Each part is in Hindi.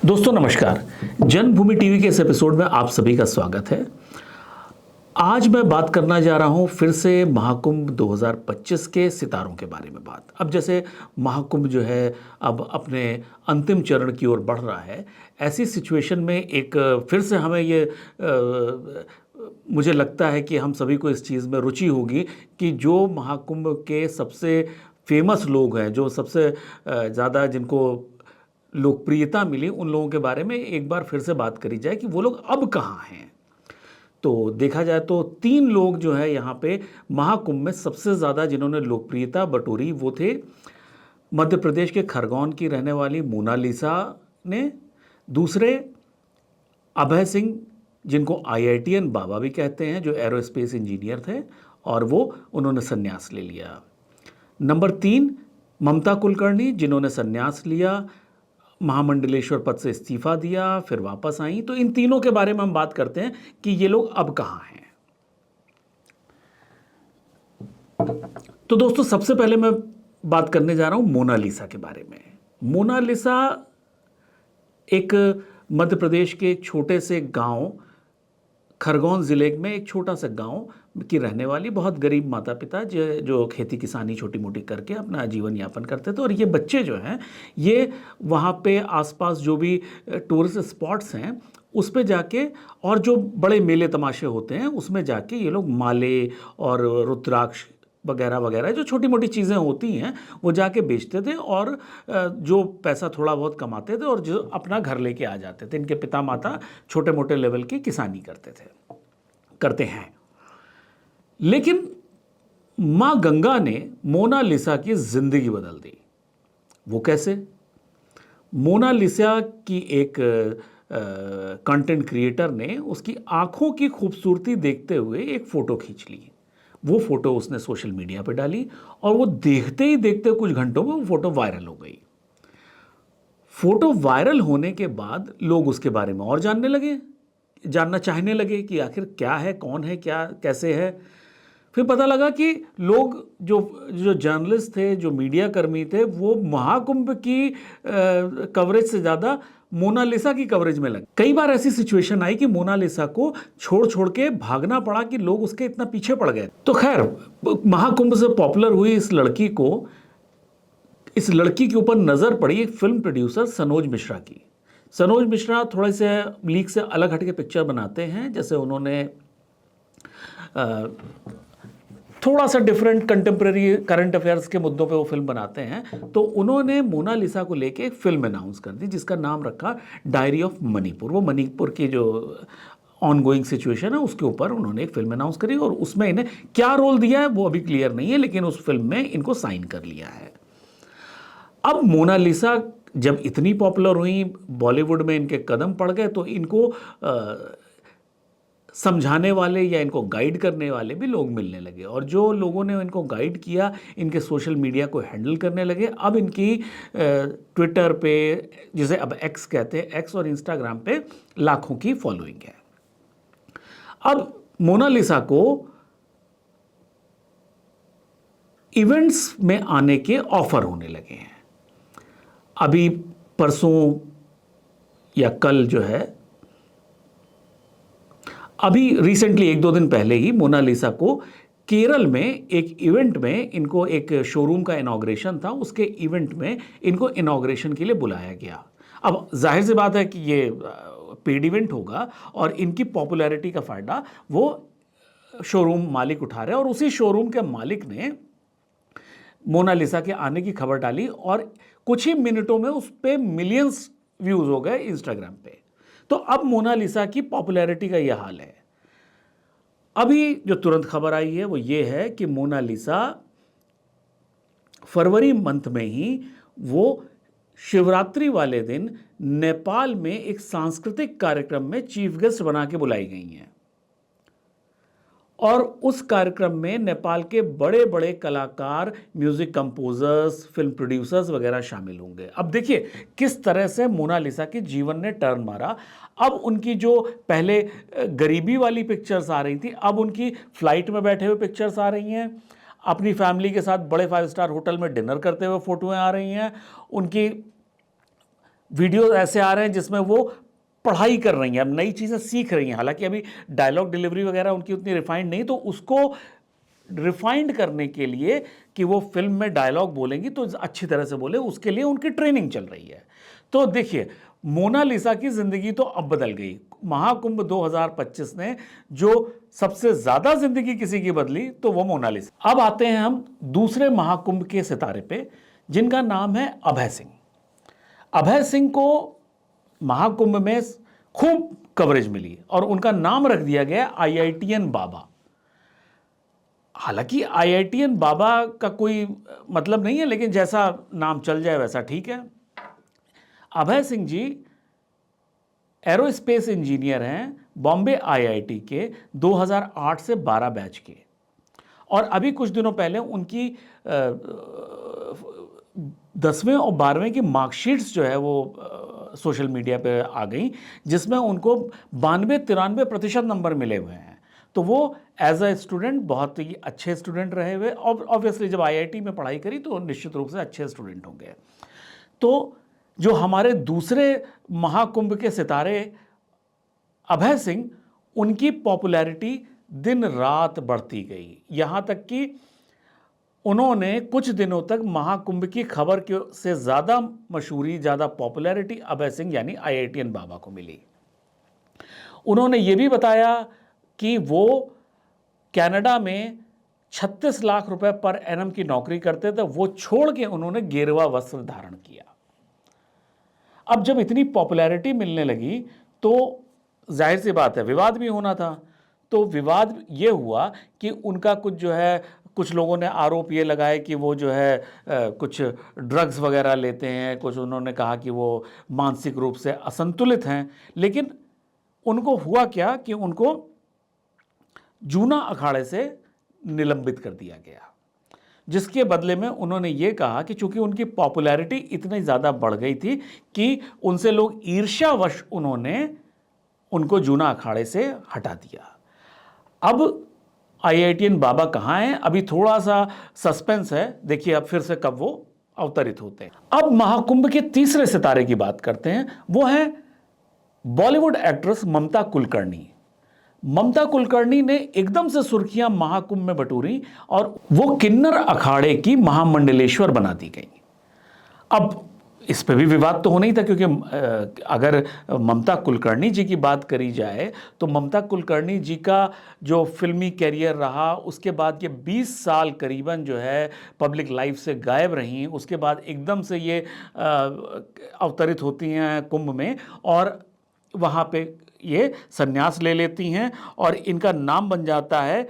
दोस्तों नमस्कार। जन्मभूमि टीवी के इस एपिसोड में आप सभी का स्वागत है। आज मैं बात करना जा रहा हूं फिर से महाकुंभ 2025 के सितारों के बारे में बात। अब जैसे महाकुंभ जो है अब अपने अंतिम चरण की ओर बढ़ रहा है, ऐसी सिचुएशन में एक फिर से हमें मुझे लगता है कि हम सभी को इस चीज़ में रुचि होगी कि जो महाकुंभ के सबसे फेमस लोग हैं, जो सबसे ज़्यादा जिनको लोकप्रियता मिली, उन लोगों के बारे में एक बार फिर से बात करी जाए कि वो लोग अब कहाँ हैं। तो देखा जाए तो 3 लोग जो है यहाँ पे महाकुंभ में सबसे ज़्यादा जिन्होंने लोकप्रियता बटोरी वो थे मध्य प्रदेश के खरगोन की रहने वाली मोनालिसा ने, दूसरे अभय सिंह जिनको आईआईटीएन बाबा भी कहते हैं, जो एरोस्पेस इंजीनियर थे और वो उन्होंने संन्यास ले लिया। नंबर 3 ममता कुलकर्णी जिन्होंने संन्यास लिया, महामंडलेश्वर पद से इस्तीफा दिया, फिर वापस आई। तो इन तीनों के बारे में हम बात करते हैं कि ये लोग अब कहाँ हैं। तो दोस्तों सबसे पहले मैं बात करने जा रहा हूं मोनालिसा के बारे में। मोनालिसा एक मध्य प्रदेश के छोटे से गांव खरगोन ज़िले में एक छोटा सा गांव की रहने वाली बहुत गरीब माता पिता जो खेती किसानी छोटी मोटी करके अपना जीवन यापन करते थे। और ये बच्चे जो हैं ये वहाँ पे आसपास जो भी टूरिस्ट स्पॉट्स हैं उस पे जाके और जो बड़े मेले तमाशे होते हैं उसमें जाके ये लोग माले और रुद्राक्ष वगैरह वगैरह जो छोटी मोटी चीज़ें होती हैं वो जाके बेचते थे और जो पैसा थोड़ा बहुत कमाते थे और जो अपना घर लेके आ जाते थे। इनके पिता माता छोटे मोटे लेवल की किसानी करते हैं। लेकिन माँ गंगा ने मोनालिसा की जिंदगी बदल दी। वो कैसे? मोनालिसा की एक कंटेंट क्रिएटर ने उसकी आंखों की खूबसूरती देखते हुए एक फ़ोटो खींच ली। वो फ़ोटो उसने सोशल मीडिया पे डाली और वो देखते ही देखते कुछ घंटों में वो फ़ोटो वायरल हो गई। फ़ोटो वायरल होने के बाद लोग उसके बारे में और जानना चाहने लगे कि आखिर क्या है, कौन है, क्या कैसे है। फिर पता लगा कि लोग जो जर्नलिस्ट थे, जो मीडिया कर्मी थे, वो महाकुंभ की कवरेज से ज़्यादा मोनालिसा की कवरेज में लगे। कई बार ऐसी सिचुएशन आई कि मोनालिसा को छोड़ छोड़ के भागना पड़ा कि लोग उसके इतना पीछे पड़ गए। तो खैर महाकुंभ से पॉपुलर हुई इस लड़की के ऊपर नज़र पड़ी एक फिल्म प्रोड्यूसर सनोज मिश्रा की। सनोज मिश्रा थोड़े से लीग से अलग हटके पिक्चर बनाते हैं। जैसे उन्होंने थोड़ा सा डिफरेंट कंटेम्प्रेरी करंट अफेयर्स के मुद्दों पे वो फिल्म बनाते हैं। तो उन्होंने मोनालिसा को लेके एक फिल्म अनाउंस कर दी जिसका नाम रखा डायरी ऑफ मणिपुर। वो मणिपुर की जो ऑनगोइंग सिचुएशन है उसके ऊपर उन्होंने एक फिल्म अनाउंस करी और उसमें इन्हें क्या रोल दिया है वो अभी क्लियर नहीं है, लेकिन उस फिल्म में इनको साइन कर लिया है। अब मोनालिसा जब इतनी पॉपुलर हुई, बॉलीवुड में इनके कदम पड़ गए, तो इनको समझाने वाले या इनको गाइड करने वाले भी लोग मिलने लगे। और जो लोगों ने इनको गाइड किया इनके सोशल मीडिया को हैंडल करने लगे। अब इनकी ट्विटर पे, जिसे अब एक्स कहते हैं, एक्स और इंस्टाग्राम पे लाखों की फॉलोइंग है। अब मोनालिसा को इवेंट्स में आने के ऑफर होने लगे हैं। अभी परसों या कल जो है, अभी रिसेंटली 1-2 दिन पहले ही मोनालिसा को केरल में एक इवेंट में, इनको एक शोरूम का इनॉग्रेशन था, उसके इवेंट में इनको इनॉग्रेशन के लिए बुलाया गया। अब जाहिर सी बात है कि ये पेड इवेंट होगा और इनकी पॉपुलैरिटी का फ़ायदा वो शोरूम मालिक उठा रहे हैं। और उसी शोरूम के मालिक ने मोनालिसा के आने की खबर डाली और कुछ ही मिनटों में उस पर मिलियंस व्यूज़ हो गए इंस्टाग्राम पे। तो अब मोनालिसा की पॉपुलैरिटी का यह हाल है। अभी जो तुरंत खबर आई है वो ये है कि मोनालिसा फरवरी मंथ में ही वो शिवरात्रि वाले दिन नेपाल में एक सांस्कृतिक कार्यक्रम में चीफ गेस्ट बना के बुलाई गई हैं। और उस कार्यक्रम में नेपाल के बड़े बड़े कलाकार, म्यूजिक कंपोजर्स, फिल्म प्रोड्यूसर्स वगैरह शामिल होंगे। अब देखिए किस तरह से मोनालिसा के जीवन ने टर्न मारा। अब उनकी जो पहले गरीबी वाली पिक्चर्स आ रही थी, अब उनकी फ्लाइट में बैठे हुए पिक्चर्स आ रही हैं, अपनी फैमिली के साथ बड़े 5 स्टार होटल में डिनर करते हुए फोटोएं आ रही हैं, उनकी वीडियो ऐसे आ रहे हैं जिसमें वो पढ़ाई कर रही हैं, अब नई चीज़ें सीख रही हैं, हालांकि अभी डायलॉग डिलीवरी वगैरह उनकी उतनी रिफाइंड नहीं, तो उसको रिफाइंड करने के लिए कि वो फिल्म में डायलॉग बोलेंगी तो अच्छी तरह से बोले, उसके लिए उनकी ट्रेनिंग चल रही है। तो देखिए, मोनालिसा की जिंदगी तो अब बदल गई। महाकुंभ 2025 ने जो सबसे ज्यादा जिंदगी किसी की बदली तो वो मोनालिसा। अब आते हैं हम दूसरे महाकुंभ के सितारे पे, जिनका नाम है अभय सिंह। अभय सिंह को महाकुंभ में खूब कवरेज मिली और उनका नाम रख दिया गया आईआईटीएन बाबा। हालांकि आईआईटीएन बाबा का कोई मतलब नहीं है, लेकिन जैसा नाम चल जाए वैसा ठीक है। अभय सिंह जी एरोस्पेस इंजीनियर हैं, बॉम्बे आईआईटी के 2008 से 12 बैच के। और अभी कुछ दिनों पहले उनकी 10वें और 12वें की मार्कशीट्स जो है वो सोशल मीडिया पे आ गई, जिसमें उनको 92-93% नंबर मिले हुए हैं। तो वो एज अ स्टूडेंट बहुत ही अच्छे स्टूडेंट रहे हुए, और ऑब्वियसली जब आईआईटी में पढ़ाई करी तो निश्चित रूप से अच्छे स्टूडेंट होंगे। तो जो हमारे दूसरे महाकुंभ के सितारे अभय सिंह, उनकी पॉपुलैरिटी दिन रात बढ़ती गई, यहां तक कि उन्होंने कुछ दिनों तक महाकुंभ की खबर के से ज़्यादा मशहूरी, ज़्यादा पॉपुलैरिटी अभय सिंह यानी आईआईटीएन बाबा को मिली। उन्होंने ये भी बताया कि वो कनाडा में 36 लाख रुपए पर एनम की नौकरी करते थे, वो छोड़ के उन्होंने गेरुआ वस्त्र धारण किया। अब जब इतनी पॉपुलैरिटी मिलने लगी तो जाहिर सी बात है विवाद भी होना था। तो विवाद ये हुआ कि उनका कुछ जो है, कुछ लोगों ने आरोप ये लगाए कि वो जो है कुछ ड्रग्स वगैरह लेते हैं, कुछ उन्होंने कहा कि वो मानसिक रूप से असंतुलित हैं। लेकिन उनको हुआ क्या कि उनको जूना अखाड़े से निलंबित कर दिया गया, जिसके बदले में उन्होंने ये कहा कि चूंकि उनकी पॉपुलैरिटी इतनी ज़्यादा बढ़ गई थी कि उनसे लोग ईर्ष्यावश उन्होंने उनको जूना अखाड़े से हटा दिया। अब आईआईटीएन बाबा कहाँ हैं, अभी थोड़ा सा सस्पेंस है, देखिए अब फिर से कब वो अवतरित होते हैं। अब महाकुंभ के तीसरे सितारे की बात करते हैं, वो है बॉलीवुड एक्ट्रेस ममता कुलकर्णी। ममता कुलकर्णी ने एकदम से सुर्खियां महाकुंभ में बटोरी और वो किन्नर अखाड़े की महामंडलेश्वर बना दी गई। अब इस पे भी विवाद तो होना ही था, क्योंकि अगर ममता कुलकर्णी जी की बात करी जाए तो ममता कुलकर्णी जी का जो फिल्मी कैरियर रहा, उसके बाद ये 20 साल करीबन जो है पब्लिक लाइफ से गायब रहीं। उसके बाद एकदम से ये अवतरित होती हैं कुंभ में और वहाँ पे ये संन्यास ले लेती हैं और इनका नाम बन जाता है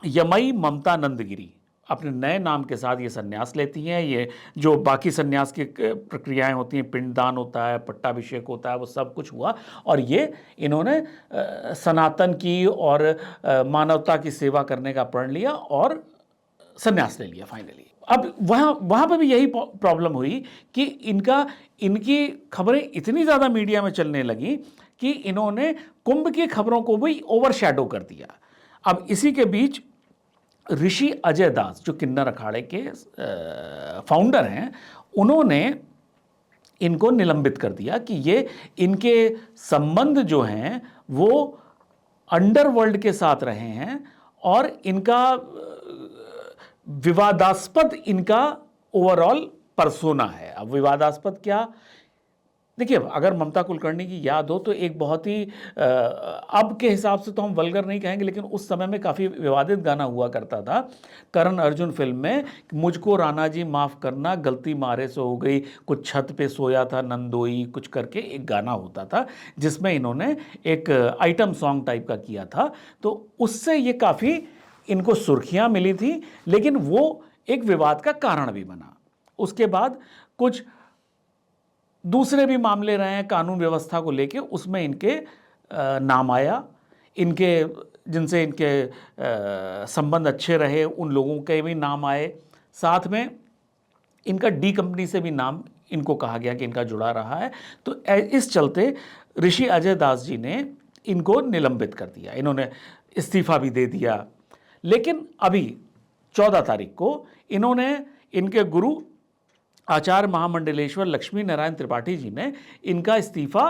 यमई ममता नंदगिरी। अपने नए नाम के साथ ये संन्यास लेती हैं। ये जो बाकी संन्यास की प्रक्रियाएं होती हैं, पिंडदान होता है, पट्टाभिषेक होता है, वो सब कुछ हुआ और ये इन्होंने सनातन की और मानवता की सेवा करने का प्रण लिया और संन्यास ले लिया फाइनली। अब वहाँ पर भी यही प्रॉब्लम हुई कि इनकी खबरें इतनी ज़्यादा मीडिया में चलने लगी कि इन्होंने कुंभ की खबरों को भी ओवरशैडो कर दिया। अब इसी के बीच ऋषि अजय दास, जो किन्नर अखाड़े के फाउंडर हैं, उन्होंने इनको निलंबित कर दिया कि ये इनके संबंध जो हैं वो अंडरवर्ल्ड के साथ रहे हैं और इनका विवादास्पद इनका ओवरऑल पर्सोना है। अब विवादास्पद क्या, देखिए अगर ममता कुलकर्णी की याद हो तो एक बहुत ही अब के हिसाब से तो हम वल्गर नहीं कहेंगे, लेकिन उस समय में काफ़ी विवादित गाना हुआ करता था करण अर्जुन फिल्म में, मुझको राणा जी माफ़ करना गलती मारे से हो गई, कुछ छत पे सोया था नंदोई, कुछ करके एक गाना होता था जिसमें इन्होंने एक आइटम सॉन्ग टाइप का किया था। तो उससे ये काफ़ी इनको सुर्खियाँ मिली थी, लेकिन वो एक विवाद का कारण भी बना। उसके बाद कुछ दूसरे भी मामले रहे हैं कानून व्यवस्था को लेके, उसमें इनके नाम आया, इनके जिनसे इनके संबंध अच्छे रहे उन लोगों के भी नाम आए, साथ में इनका डी कंपनी से भी नाम इनको कहा गया कि इनका जुड़ा रहा है। तो इस चलते ऋषि अजय दास जी ने इनको निलंबित कर दिया, इन्होंने इस्तीफा भी दे दिया। लेकिन अभी 14 तारीख को इन्होंने इनके गुरु आचार्य महामंडलेश्वर लक्ष्मी नारायण त्रिपाठी जी ने इनका इस्तीफा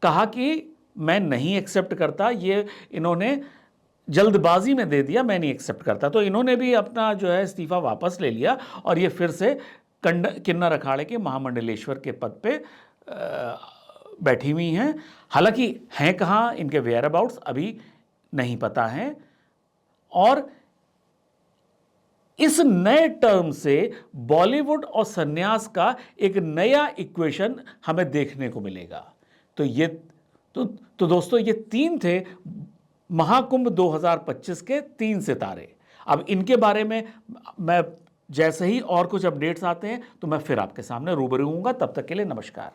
कहा कि मैं नहीं एक्सेप्ट करता, ये इन्होंने जल्दबाजी में दे दिया, मैं नहीं एक्सेप्ट करता। तो इन्होंने भी अपना जो है इस्तीफा वापस ले लिया और ये फिर से किन्नर अखाड़े के महामंडलेश्वर के पद पे बैठी हुई हैं। हालांकि हैं कहाँ, इनके वेयर अबाउट्स अभी नहीं पता हैं। और इस नए टर्म से बॉलीवुड और सन्यास का एक नया इक्वेशन हमें देखने को मिलेगा। तो ये तो दोस्तों, ये 3 थे महाकुंभ 2025 के 3 सितारे। अब इनके बारे में मैं जैसे ही और कुछ अपडेट्स आते हैं तो मैं फिर आपके सामने रूबरू होऊंगा। तब तक के लिए नमस्कार।